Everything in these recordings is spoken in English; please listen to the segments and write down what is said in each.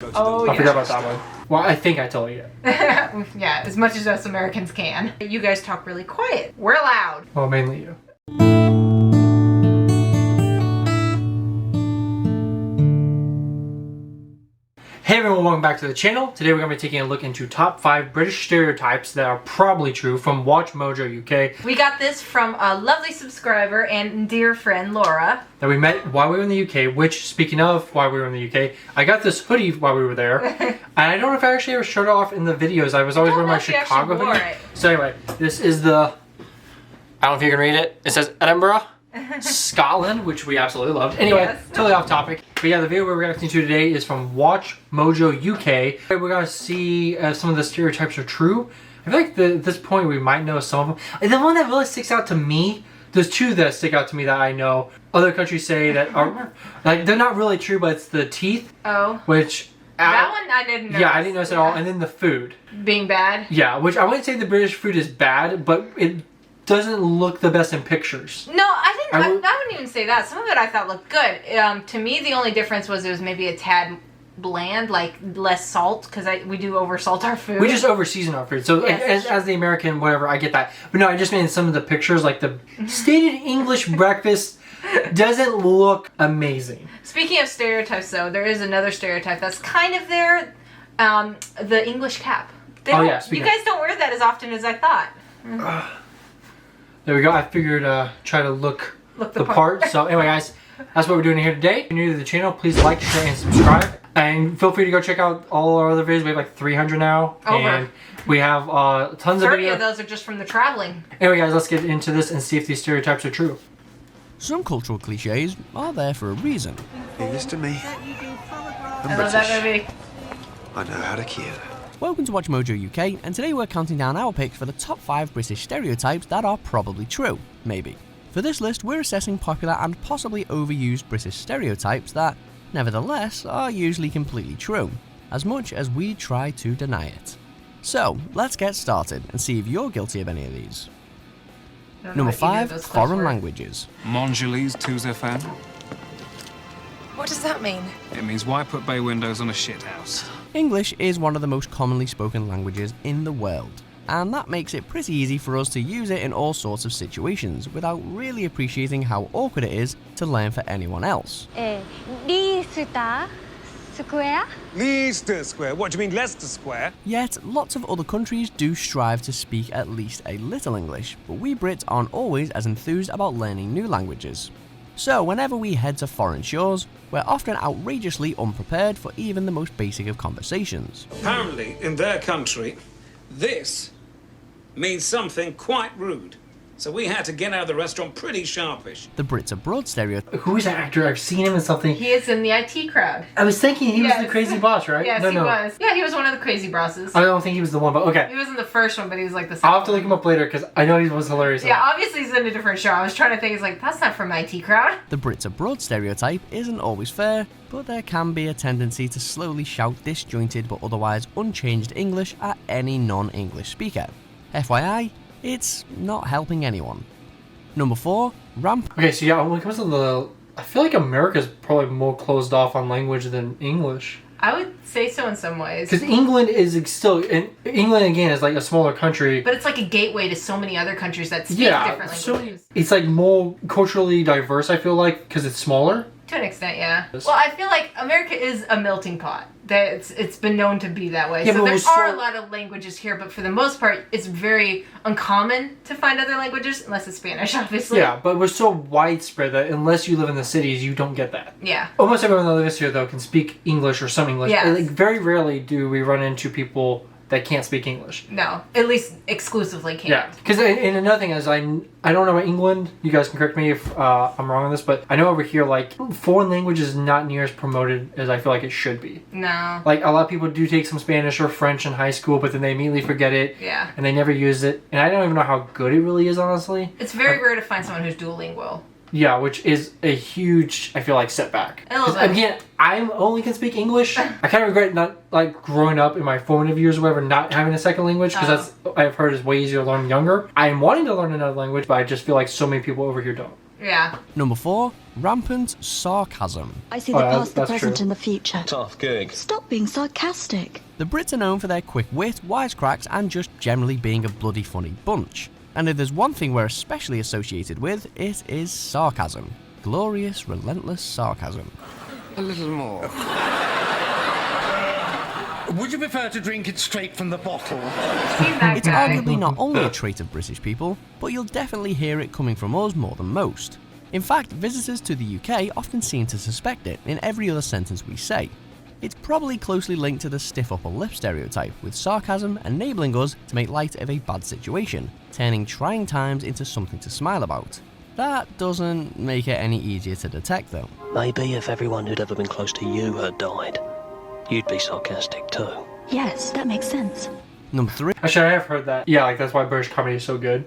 Oh, I forgot about that one. Well, I think I told you. Yeah, as much as us Americans can. You guys talk really quiet. We're loud. Well, mainly you. Hey everyone, welcome back to the channel. Today we're going to be taking a look into top 5 British stereotypes that are probably true from Watch Mojo UK. We got this from a lovely subscriber and dear friend, Laura. That we met while we were in the UK, which, speaking of while we were in the UK, I got this hoodie while we were there. And I don't know if I actually ever showed it off in the videos. I was always wearing my Chicago hoodie. So anyway, this is the, I don't know if you can read it. It says Edinburgh, Scotland, which we absolutely loved. Anyway, yes. Totally off topic. But yeah, the video we're reacting to today is from Watch Mojo UK. We're going to see if some of the stereotypes are true. I feel like at this point we might know some of them. And the one that really sticks out to me, there's two that stick out to me that I know. Other countries say that are, like, they're not really true, but it's the teeth. Oh. Which... That one I didn't know. Yeah, I didn't notice at all. And then the food. Being bad? Yeah, which I wouldn't say the British food is bad, but it doesn't look the best in pictures. No, I wouldn't even say that. Some of it I thought looked good. To me, the only difference was it was maybe a tad bland, like less salt, because we do over salt our food. We just over season our food. So yes, as the American, whatever, I get that. But no, I just mean some of the pictures, like the stated English breakfast doesn't look amazing. Speaking of stereotypes, though, there is another stereotype that's kind of there. The English cap. You guys don't wear that as often as I thought. There we go. I figured try to look the part. So anyway, guys, that's what we're doing here today. If you're new to the channel, please like, share, and subscribe. And feel free to go check out all our other videos. We have like 300 now. And we have tons of videos. 30 of those are just from the traveling. Anyway, guys, let's get into this and see if these stereotypes are true. Some cultural cliches are there for a reason. Leave this to me. I love that movie. I know how to kill. Welcome to Watch Mojo UK, and today we're counting down our picks for the top 5 British stereotypes that are probably true, maybe. For this list, we're assessing popular and possibly overused British stereotypes that, nevertheless, are usually completely true, as much as we try to deny it. So, let's get started and see if you're guilty of any of these. Number 5, foreign languages. Mongelese Touzefan. What does that mean? It means why put bay windows on a shithouse? English is one of the most commonly spoken languages in the world, and that makes it pretty easy for us to use it in all sorts of situations without really appreciating how awkward it is to learn for anyone else. Leicester Square? Leicester Square? What, do you mean Leicester Square? Yet, lots of other countries do strive to speak at least a little English, but we Brits aren't always as enthused about learning new languages. So whenever we head to foreign shores, we're often outrageously unprepared for even the most basic of conversations. Apparently, in their country, this means something quite rude. So we had to get out of the restaurant pretty sharpish. The Brits abroad stereotype. Who is that actor? I've seen him in something. He is in the IT crowd. I was thinking he was the crazy boss, right? Yes, he was. Yeah, he was one of the crazy bosses. I don't think he was the one, but okay. He wasn't the first one, but he was like the second. I'll have to look him up later because I know he was hilarious. Yeah, obviously he's in a different show. I was trying to think, like, that's not from IT crowd. The Brits abroad stereotype isn't always fair, but there can be a tendency to slowly shout disjointed but otherwise unchanged English at any non-English speaker. FYI, it's not helping anyone. Number 4, ramp. Okay, so yeah, when it comes to I feel like America's probably more closed off on language than English. I would say so in some ways. Because England is still, England again is like a smaller country. But it's like a gateway to so many other countries that speak different languages. It's like more culturally diverse, I feel like, because it's smaller. To an extent, yeah. Well, I feel like America is a melting pot. It's been known to be that way. Yeah, so there are a lot of languages here, but for the most part, it's very uncommon to find other languages, unless it's Spanish, obviously. Yeah, but we're so widespread that unless you live in the cities, you don't get that. Yeah. Almost everyone that lives here, though, can speak English or some English. Yeah. Like, very rarely do we run into people that can't speak English. No, at least exclusively can't. Yeah, because and another thing is I don't know about England. You guys can correct me if I'm wrong on this, but I know over here like foreign language is not near as promoted as I feel like it should be. No. Like a lot of people do take some Spanish or French in high school, but then they immediately forget it. Yeah. And they never use it, and I don't even know how good it really is, honestly. It's very rare to find someone who's duolingual. Yeah, which is a huge, I feel like, setback. Again, I only can speak English. I kind of regret not, like, growing up in my formative years or whatever, not having a second language, because that's, I've heard, is way easier to learn younger. I am wanting to learn another language, but I just feel like so many people over here don't. Yeah. Number 4, rampant sarcasm. I see the past, the present, true. and the future. Tough gig. Stop being sarcastic. The Brits are known for their quick wit, wisecracks, and just generally being a bloody funny bunch. And if there's one thing we're especially associated with, it is sarcasm. Glorious, relentless sarcasm. A little more. Would you prefer to drink it straight from the bottle? It's arguably not only a trait of British people, but you'll definitely hear it coming from us more than most. In fact, visitors to the UK often seem to suspect it in every other sentence we say. It's probably closely linked to the stiff upper lip stereotype, with sarcasm enabling us to make light of a bad situation, turning trying times into something to smile about. That doesn't make it any easier to detect though. Maybe if everyone who'd ever been close to you had died, you'd be sarcastic too. Yes, that makes sense. Number 3. Actually, I have heard that. Yeah, like that's why British comedy is so good.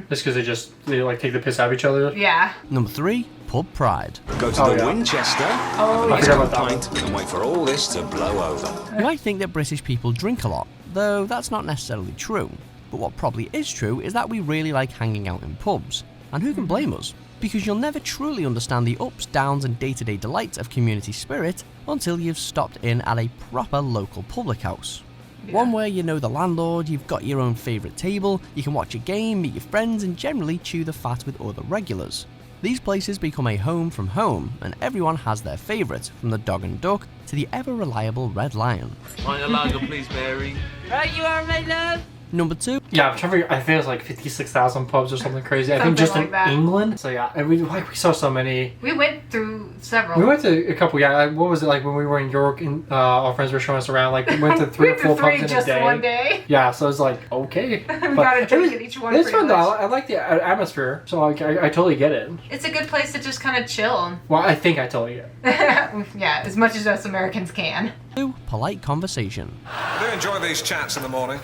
Just because they like take the piss out of each other. Yeah. Number 3, pub pride. Go to the Winchester, I nice forgot about pint, and wait for all this to blow over. You might think that British people drink a lot, though that's not necessarily true. But what probably is true is that we really like hanging out in pubs. And who can blame us? Because you'll never truly understand the ups, downs and day-to-day delights of community spirit until you've stopped in at a proper local public house. Yeah. One where you know the landlord, you've got your own favourite table, you can watch a game, meet your friends and generally chew the fat with other regulars. These places become a home from home, and everyone has their favourite, from the dog and duck to the ever-reliable red lion. On your lager, please, Mary. Right, you are, my love. Number 2. Yeah, I'm trying to figure, I think it's like 56,000 pubs or something crazy. I think just like in that. England. So yeah, and we saw so many. We went through several. We went to a couple. Yeah, what was it like when we were in York and our friends were showing us around? Like we went to 3 or 4 pubs in just a day. one day. Yeah, so it was like okay. We got a drink at each one. It's fun though. much. I like the atmosphere, so I totally get it. It's a good place to just kind of chill. Well, I think I totally get it. Yeah, as much as us Americans can. 2. Polite conversation. I do enjoy these chats in the morning.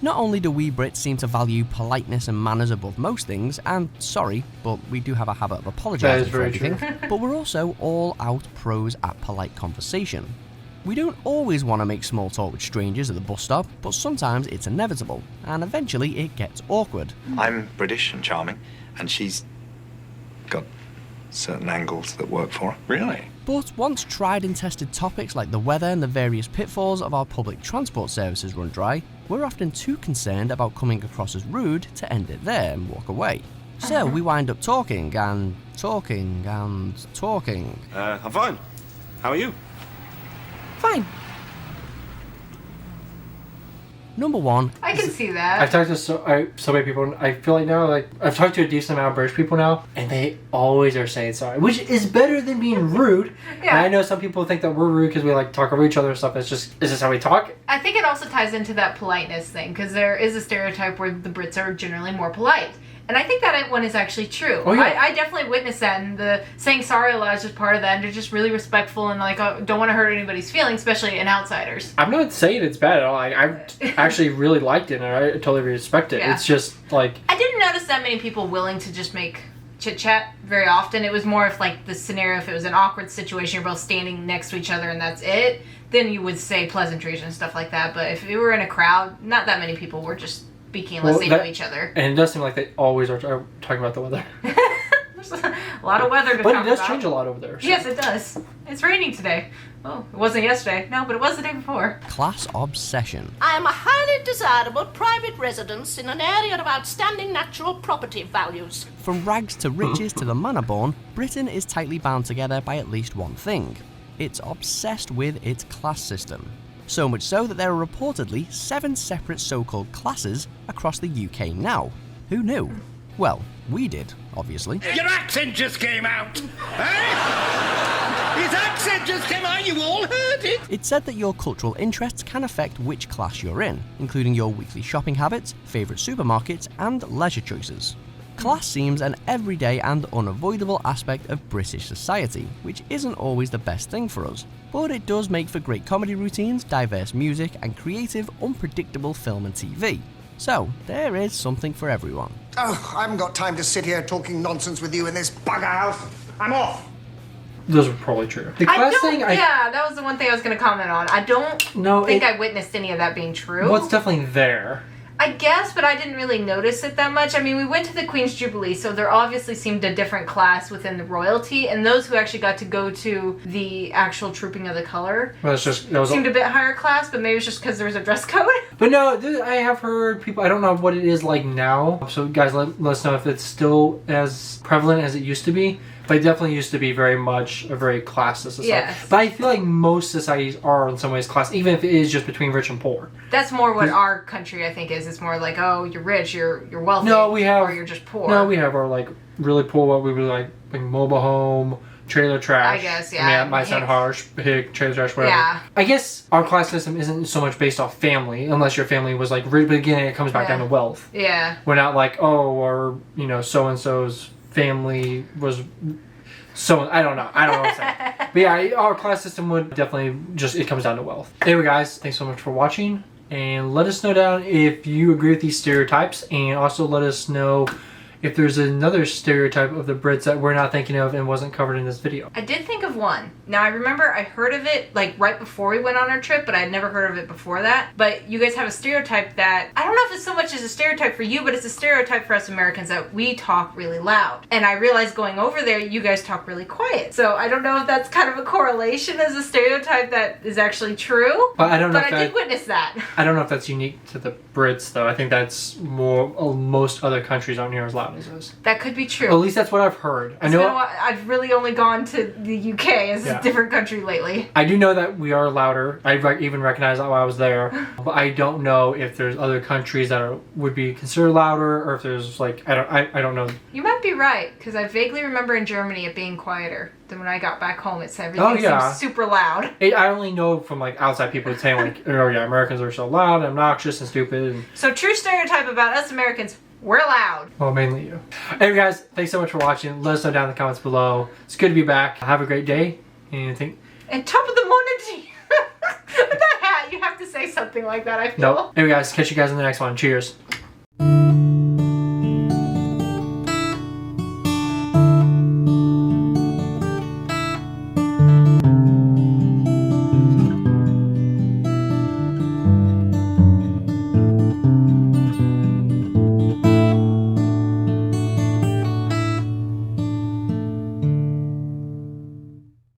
Not only do we Brits seem to value politeness and manners above most things, and sorry, but we do have a habit of apologising for everything, but we're also all-out pros at polite conversation. We don't always want to make small talk with strangers at the bus stop, but sometimes it's inevitable, and eventually it gets awkward. I'm British and charming, and she's got certain angles that work for her. Really? But once tried and tested topics like the weather and the various pitfalls of our public transport services run dry, we're often too concerned about coming across as rude to end it there and walk away. So we wind up talking and talking and talking. I'm fine. How are you? Fine. Number 1. I can see that. I've talked to so many people, and I feel like now, like, I've talked to a decent amount of British people now, and they always are saying sorry, which is better than being rude. Yeah. And I know some people think that we're rude because we, like, talk over each other and stuff. It's just, is this how we talk? I think it also ties into that politeness thing, because there is a stereotype where the Brits are generally more polite. And I think that one is actually true. Oh, yeah. I definitely witnessed that, and the saying sorry a lot is just part of that, and they're just really respectful and like don't want to hurt anybody's feelings, especially in outsiders. I'm not saying it's bad at all. I actually really liked it, and I totally respect it. Yeah. It's just, like... I didn't notice that many people willing to just make chit-chat very often. It was more of like the scenario, if it was an awkward situation, you're both standing next to each other and that's it, then you would say pleasantries and stuff like that. But if you were in a crowd, not that many people were just speaking unless they knew each other. And it does seem like they always are talking about the weather. There's a lot of weather to But talk it does about. change a lot over there. So. Yes, it does. It's raining today. Oh, it wasn't yesterday. No, but it was the day before. Class obsession. I am a highly desirable private residence in an area of outstanding natural property values. From rags to riches to the manor born, Britain is tightly bound together by at least one thing. It's obsessed with its class system. So much so that there are reportedly 7 separate so-called classes across the UK now. Who knew? Well, we did, obviously. Your accent just came out! Eh? His accent just came out, you all heard it! It's said that your cultural interests can affect which class you're in, including your weekly shopping habits, favourite supermarkets, and leisure choices. Class seems an everyday and unavoidable aspect of British society, which isn't always the best thing for us. But it does make for great comedy routines, diverse music, and creative, unpredictable film and TV. So, there is something for everyone. Oh, I haven't got time to sit here talking nonsense with you in this bugger house. I'm off. Those are probably true. The class thing, yeah, that was the one thing I was going to comment on. I don't think I witnessed any of that being true. Well, it's definitely there. I guess, but I didn't really notice it that much. I mean, we went to the Queen's Jubilee, so there obviously seemed a different class within the royalty, and those who actually got to go to the actual Trooping of the Color seemed a bit higher class, but maybe it's just because there was a dress code. But no, I have heard people, I don't know what it is like now, so guys, let us know if it's still as prevalent as it used to be. But it definitely used to be very much a very classist society. Yes. But I feel like most societies are in some ways class, even if it is just between rich and poor. That's more what our country, I think, is. It's more like, oh, you're rich, you're wealthy, or you're just poor. No, we have our like really poor, what we would like mobile home, trailer trash. I guess, yeah. I mean, that might sound harsh, big trailer trash, whatever. Yeah. I guess our class system isn't so much based off family, unless your family was like, right at the beginning, it comes back down to wealth. Yeah. We're not like, oh, or, so-and-so's family was I don't know what I'm saying. But yeah, our class system would definitely it comes down to wealth. Anyway guys, thanks so much for watching, and let us know down if you agree with these stereotypes, and also let us know if there's another stereotype of the Brits that we're not thinking of and wasn't covered in this video. I did think of one. Now I remember I heard of it like right before we went on our trip, but I had never heard of it before that. But you guys have a stereotype that, I don't know if it's so much as a stereotype for you, but it's a stereotype for us Americans that we talk really loud. And I realized going over there, you guys talk really quiet. So I don't know if that's kind of a correlation as a stereotype that is actually true. But I don't know. But I did witness that. I don't know if that's unique to the Brits though. I think that's more, most other countries aren't near as loud. That could be true. At least that's what I've heard. I've really only gone to the UK as a different country lately. I do know that we are louder. I even recognized that while I was there. But I don't know if there's other countries that would be considered louder, or if there's like, I don't know. You might be right, because I vaguely remember in Germany it being quieter. Then when I got back home, it said everything seems super loud. I only know from like outside people saying like, oh yeah, Americans are so loud and obnoxious and stupid. So true stereotype about us Americans. We're loud. Well, mainly you. Anyway, guys, thanks so much for watching. Let us know down in the comments below. It's good to be back. Have a great day. And top of the morning to you. With that hat, you have to say something like that, I feel. Nope. Anyway, guys, catch you guys in the next one. Cheers.